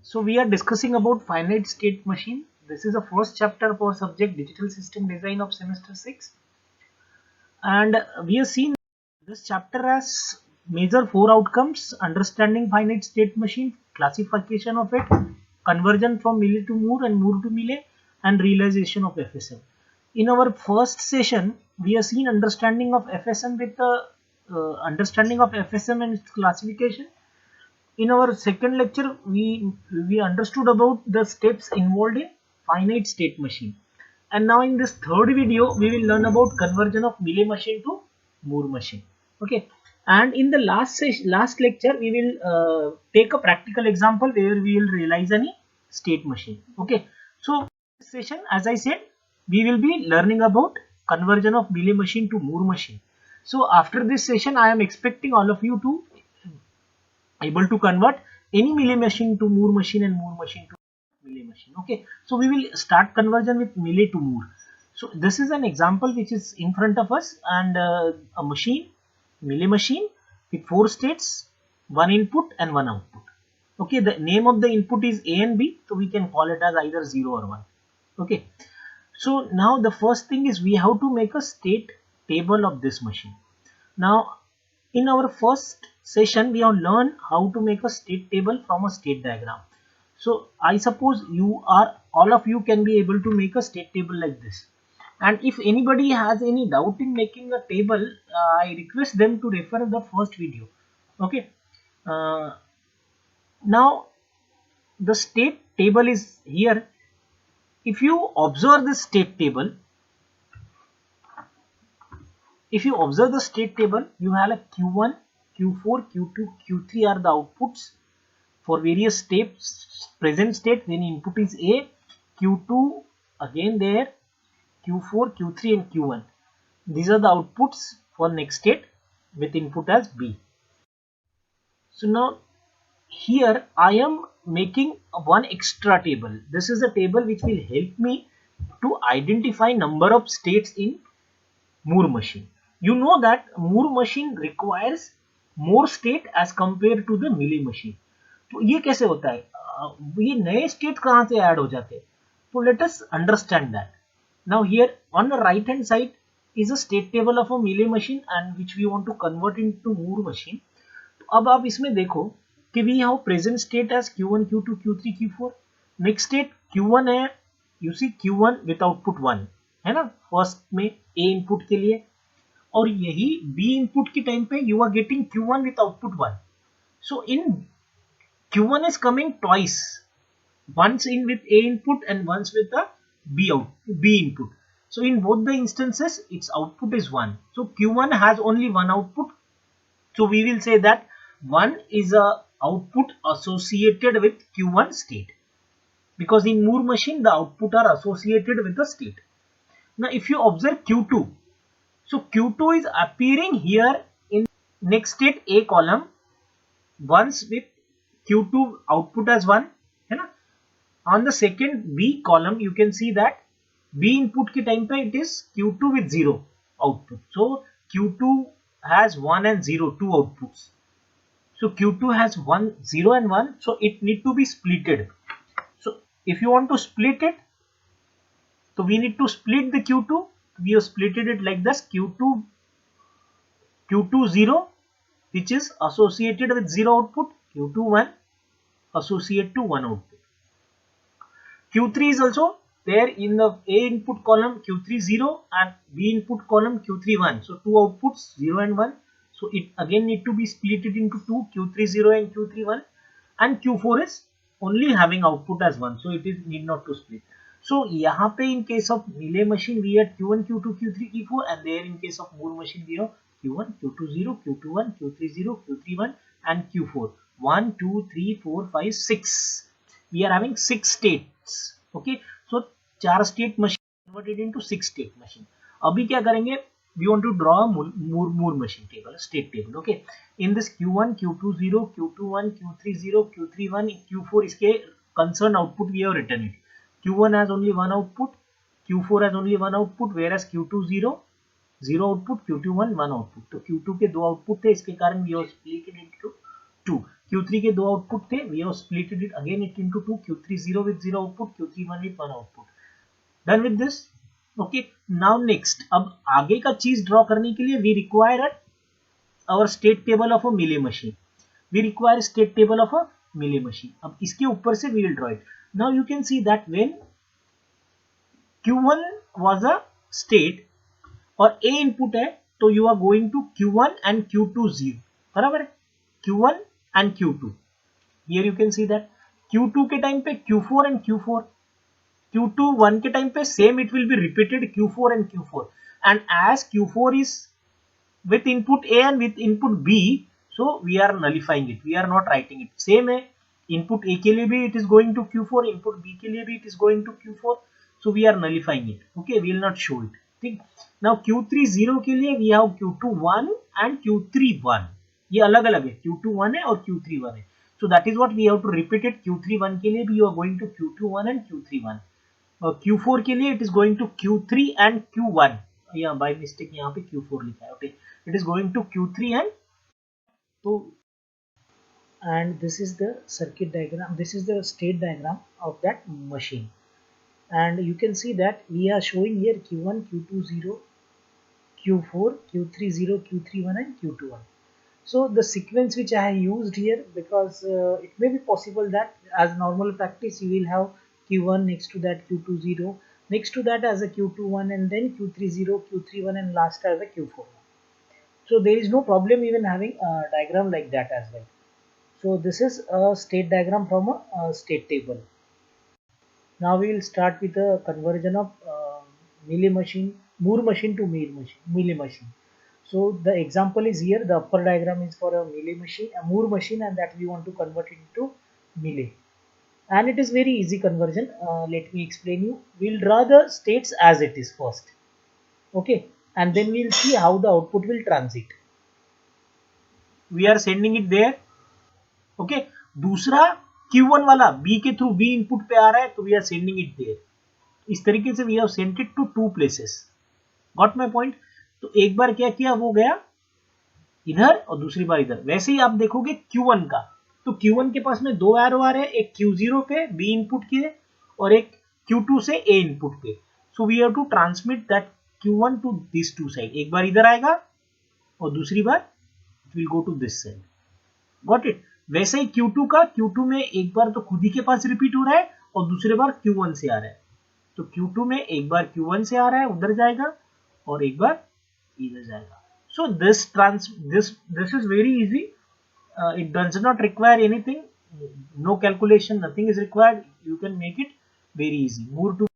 So we are discussing about finite state machine. This is the first chapter for subject digital system design of semester 6, and we have seen this chapter as major four outcomes: understanding finite state machine, classification of it, conversion from Mealy to Moore and Moore to Mealy, and realization of FSM. In our first session, we have seen understanding of FSM with the understanding of FSM and its classification. In our second lecture, we understood about the steps involved in finite state machine, and now in this third video we will learn about conversion of Mealy machine to Moore machine. Okay, and in the last lecture we will take a practical example where we will realize any state machine. Okay, so this session, as I said, we will be learning about conversion of Mealy machine to Moore machine. So after this session I am expecting all of you to able to convert any Mealy machine to Moore machine and Moore machine to Mealy machine. Okay, so we will start conversion with Mealy to Moore. So this is an example which is in front of us, and a machine, Mealy machine with 4 states, 1 input and 1 output. Okay, the name of the input is A and B, so we can call it as either 0 or 1. Okay, so now the first thing is we have to make a state table of this machine. Now in our first session we have learned how to make a state table from a state diagram. So I suppose all of you can be able to make a state table like this. And if anybody has any doubt in making a table, I request them to refer the first video. Okay. Now the state table is here. If you observe the state table, you have a Q1, Q4, Q2, Q3 are the outputs for various steps. Present state when input is A, Q2 again there, Q4, Q3 and Q1. These are the outputs for next state with input as B. So now here I am making one extra table. This is a table which will help me to identify number of states in Moore machine. You know that Moore machine requires more state as compared to the Mealy machine. तो ये कैसे होता है, ये नए state कहाँ से add हो जाते हैं? तो let us understand that. Now here on the right hand side is a state table of a Mealy machine and which we want to convert into Moore machine. तो अब आप इसमें देखो कि we have present state as Q1, Q2, Q3, Q4. Next state Q1 है, you see Q1 with output 1 है ना, first में A इनपुट के लिए, और यही B इनपुट के टाइम पे you are getting Q1 with output 1. So in Q1 is coming twice, once in with A input and once with the B input. So in both the instances its output is 1. So Q1 has only one output. So we will say that 1 is a output associated with Q1 state, because in Moore machine the output are associated with the state. Now if you observe Q2, so Q2 is appearing here in next state A column once with Q2 output as 1 है ना. On the second B column you can see that B input के time पे it is Q2 with 0 output. So Q2 has 1 and 0, two outputs. So Q2 has 1, 0 and 1, so it need to be splitted. So if you want to split it, so we need to split the Q2. We have splitted it like this: Q2 0 which is associated with 0 output, Q2 1 associate to 1 output. Q3 is also there in the A input column, Q3 0, and B input column Q3 1. So two outputs 0 and 1. So it again need to be split into two, Q3 0 and Q3 1, and Q4 is only having output as 1, so it is need not to split. So यहाँ पे in case of Mealy machine we had Q1, Q2, Q3, Q4, and there in case of Moore machine we have Q1, Q2 0, Q2 1, Q3 0, Q3 1, and Q4. 1, 2, 3, 4, 5, 6. We are having 6 states. Okay, so 4 state machine converted into 6 state machine. अभी क्या करेंगे? We want to draw a Moore machine table, a state table. Okay, in this Q1, Q2 0, Q2 1, Q3 0, Q3 1, Q4 इसके concerned output we have written it. Q1 has only one output, Q4 has only one output, whereas Q2 0 output, Q2 1 output. तो Q2 के दो output थे, इसके कारण we have split it into 2. Q3 के दो output थे, we have split it again it into two, Q3 0 with 0 output, Q3 1 with 1 output. Done with this? Okay. Now next, अब आगे का चीज ड्रॉ करने के लिए we require our state table of a Mealy machine. We require state table of a Mealy machine. अब इसके ऊपर से we will draw it. Now you can see that when Q1 was a state और A input है, तो you are going to Q1 and Q2 0. बराबर है? Q1 and Q2. Here you can see that Q2 के time पे Q4 and Q4. Q2 1 के time पे same it will be repeated Q4 and Q4. And as Q4 is with input A and with input B, so we are nullifying it. We are not writing it. Same है, input A के लिए भी it is going to Q4, input B के लिए भी it is going to Q4. So we are nullifying it. Okay, we will not show it. ठीक. Now Q3 0 के लिए we have Q2 1 and Q3 1. ये अलग अलग है, Q2 1 है और Q3 1 है. So that is what we have to repeat it. Q3 1 के लिए भी you are going to Q2 1 and Q3 1. और Q4 के लिए it is going to Q3 and Q1. यहाँ by mistake यहाँ पे Q4 लिखा है. Okay, it is going to Q3 and तो and this is the circuit diagram. This is the state diagram of that machine. And you can see that we are showing here Q1, Q2 0, Q4, Q3 0, Q3 1 and Q2 1. So the sequence which I have used here, because it may be possible that as normal practice you will have Q1 next to that Q2 0, next to that as a Q2 1 and then Q3 0, Q3 1 and last as a Q4 1. So there is no problem even having a diagram like that as well. So this is a state diagram from a state table. Now we will start with the conversion of Mealy machine, Moore machine to Mealy machine. So the example is here. The upper diagram is for a Mealy machine, a Moore machine, and that we want to convert it into Mealy. And it is very easy conversion. Let me explain you. We'll draw the states as it is first. Okay, and then we'll see how the output will transit. We are sending it there. Okay. दूसरा Q1 वाला B के through B input पे आ रहा है, तो we are sending it there. इस तरीके से we have sent it to two places. Got my point? तो एक बार क्या किया, वो गया इधर और दूसरी बार इधर. वैसे ही आप देखोगे Q1 का, तो Q1 के पास में दो एरो आ रहे हैं, एक Q0 पे B इनपुट के और एक Q2 से A इनपुट पे. So we have to transmit that Q1 to this to side. एक बार इधर आएगा और दूसरी बार it will go to this side. Got it? वैसे ही Q2 का, Q2 में एक बार तो खुद ही के पास रिपीट हो रहा है और दूसरे बार Q1 से आ रहा है. तो Q2 में एक बार Q1 से आ रहा है, उधर जाएगा और एक बार इधर जाएगा. So this is very easy. It does not require anything, no calculation, nothing is required. You can make it very easy. Move to,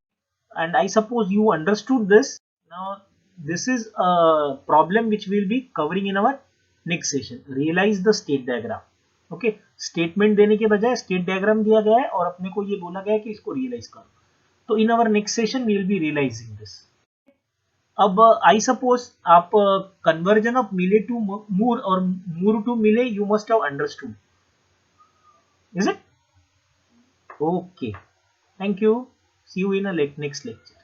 and I suppose you understood this. Now this is a problem which we will be covering in our next session. Realize the state diagram. Okay, statement देने के बजाय state diagram दिया गया है और अपने को ये बोला गया है कि इसको realize करो. तो in our next session we will be realizing this. अब आई सपोज आप conversion of mile to moor और moor to mile you must have understood. Is it? Okay, thank you. See you in a next lecture.